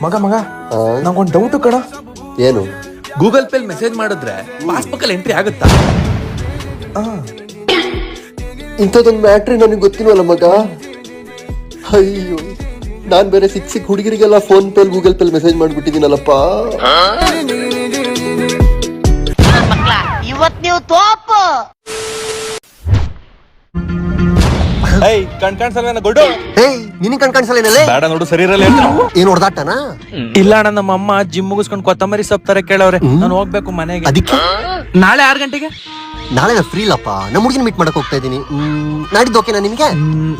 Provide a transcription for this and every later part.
ಮಗ ಮಗ ನಂಗೊಂದು ಡೌಟ್ ಕಣ. ಏನು? ಗೂಗಲ್ ಪೇ ಮೆಸೇಜ್ ಮಾಡಿದ್ರೆ ಪಾಸ್ಬುಕ್ ಅಲ್ಲಿ ಎಂಟ್ರಿ ಆಗುತ್ತಾ? ಇಂಥದೊಂದು ಮ್ಯಾಟ್ರಿ ನನಗೆ ಗೊತ್ತಿಲ್ವಲ್ಲ ಮಗ. ಅಯ್ಯೋ, ನಾನ್ ಬೇರೆ ಸಿಕ್ ಹುಡುಗರಿಗೆಲ್ಲ PhonePe Google Pay message ಮಾಡ್ಬಿಟ್ಟಿದ್ದೀನಲ್ಲಪ್ಪ. ಇವತ್ ನೀವು ತೋಪ ಕಾಣಿಸಲ್ಲ ಗೊಡ್ಡು. ನಿನ್ ಕಾಣಿಸಲ್ಲ ಬೇಡ ನೋಡು, ಸರಿ ಇರಲ್ಲ. ಏನ್ ಹೊಡೆದಾಟನಾ? ಇಲ್ಲ ಅಣ್ಣ, ನಮ್ಮ ಅಮ್ಮ ಜಿಮ್ ಮುಗಿಸ್ಕೊಂಡು ಕೊತ್ತಂಬರಿ ಸೊಪ್ಪು ತರ ಕೇಳವ್ರೆ. ನಾನು ಹೋಗ್ಬೇಕು ಮನೆಗೆ. ಅದಕ್ಕೆ ನಾಳೆ 6 ಗಂಟೆಗೆ. ನಾಳೆ ನಾನು ಫ್ರೀ ಇಲ್ಲಪ್ಪ, ನಮ್ಮ ಹುಡುಗಿನ ಮೀಟ್ ಮಾಡಕ್ ಹೋಗ್ತಾ ಇದ್ದೀನಿ. ನಾಡಿದ್ದು ಓಕೆನಾ ನಿಮ್ಗೆ?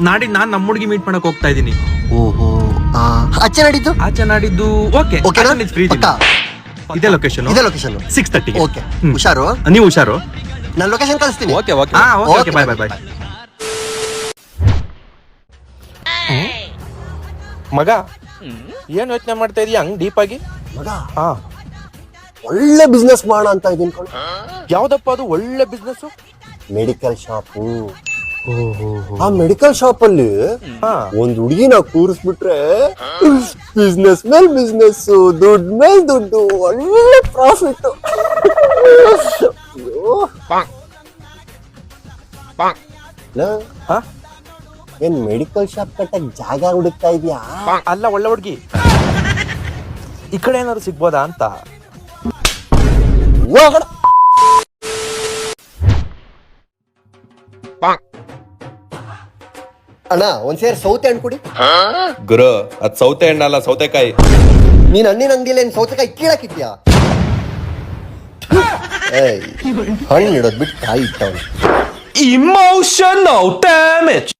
ನಾಡಿದ್ದು ನಾನು ನಮ್ಮ ಹುಡುಗಿ ಮೀಟ್ ಮಾಡಕ್ ಹೋಗ್ತಾ ಇದ್ದೀನಿ. ಓಹೋ, ಆಚೆ ನಾಡಿದ್ದು? ಆಚೆ ನಾಡಿದ್ದು ಓಕೆ. ಫ್ರೀ ಇದೇ ಲೊಕೇಶನ್ 6:30. ಓಕೆ, ಹುಷಾರು. ನೀವು ಹುಷಾರು. ನಾನು ಲೊಕೇಶನ್ ಕಳಿಸ್ತೀನಿ. ಓಕೆ ಓಕೆ ಓಕೆ, ಬಾಯ್ ಬಾಯ್ ಬಾಯ್. ಮಗ, ಏನ್ ಯೋಚನೆ ಮಾಡ್ತಾ ಇದೀಯ ಹಂಗ್ ಡೀಪ್ ಆಗಿ? ಮಗ, ಒಳ್ಳೆ ಬಿಸ್ನೆಸ್ ಮಾಡೋಣ ಅಂತ ಇದೀನಿ ಕಣ. ಯಾವ್ದಪ್ಪ ಅದು ಒಳ್ಳೆ ಬಿಸ್ನೆಸ್? Medical shop. ಆ ಮೆಡಿಕಲ್ ಶಾಪ್ ಅಲ್ಲಿ ಒಂದ್ ಹುಡುಗಿನ ಕೂರಿಸ್ಬಿಟ್ರೆ ಬಿಸ್ನೆಸ್ ಮೇಲ್ ಬಿಸ್ನೆಸ್, ದುಡ್ಡು ಮೇಲ್ ದುಡ್ಡು, ಒಳ್ಳೆ ಪ್ರಾಫಿಟ್. ಏನ್ ಮೆಡಿಕಲ್ ಶಾಪ್ ಕಟ್ಟಕ್ ಜಾಗ ಹುಡುಕ್ತಾ ಇದೀಯಾ? ಅಲ್ಲ, ಒಳ್ಳೆ ಹುಡುಗಿ ಈ ಕಡೆ ಏನಾದ್ರು ಸಿಗ್ಬೋದಾ ಅಂತ. ಅಣ್ಣ, ಒಂದ್ ಸೇರ್ ಸೌತೆ ಹಣ್ಣು ಕೊಡಿ. ಗುರು, ಅದ್ ಸೌತೆ ಹಣ್ಣಲ್ಲ, ಸೌತೆಕಾಯಿ. ನೀನ್ ಹಣ್ಣಿನ ಅಂಗಡಿಯಲ್ಲಿ ಏನ್ ಸೌತೆಕಾಯಿ ಕೀಳಾಕಿದ್ಯಾ? ಹಣ್ಣು ಇಡೋದ್ ಬಿಟ್ಟು ಕಾಯಿ ಇಟ್ಟವನು. Emotional damage.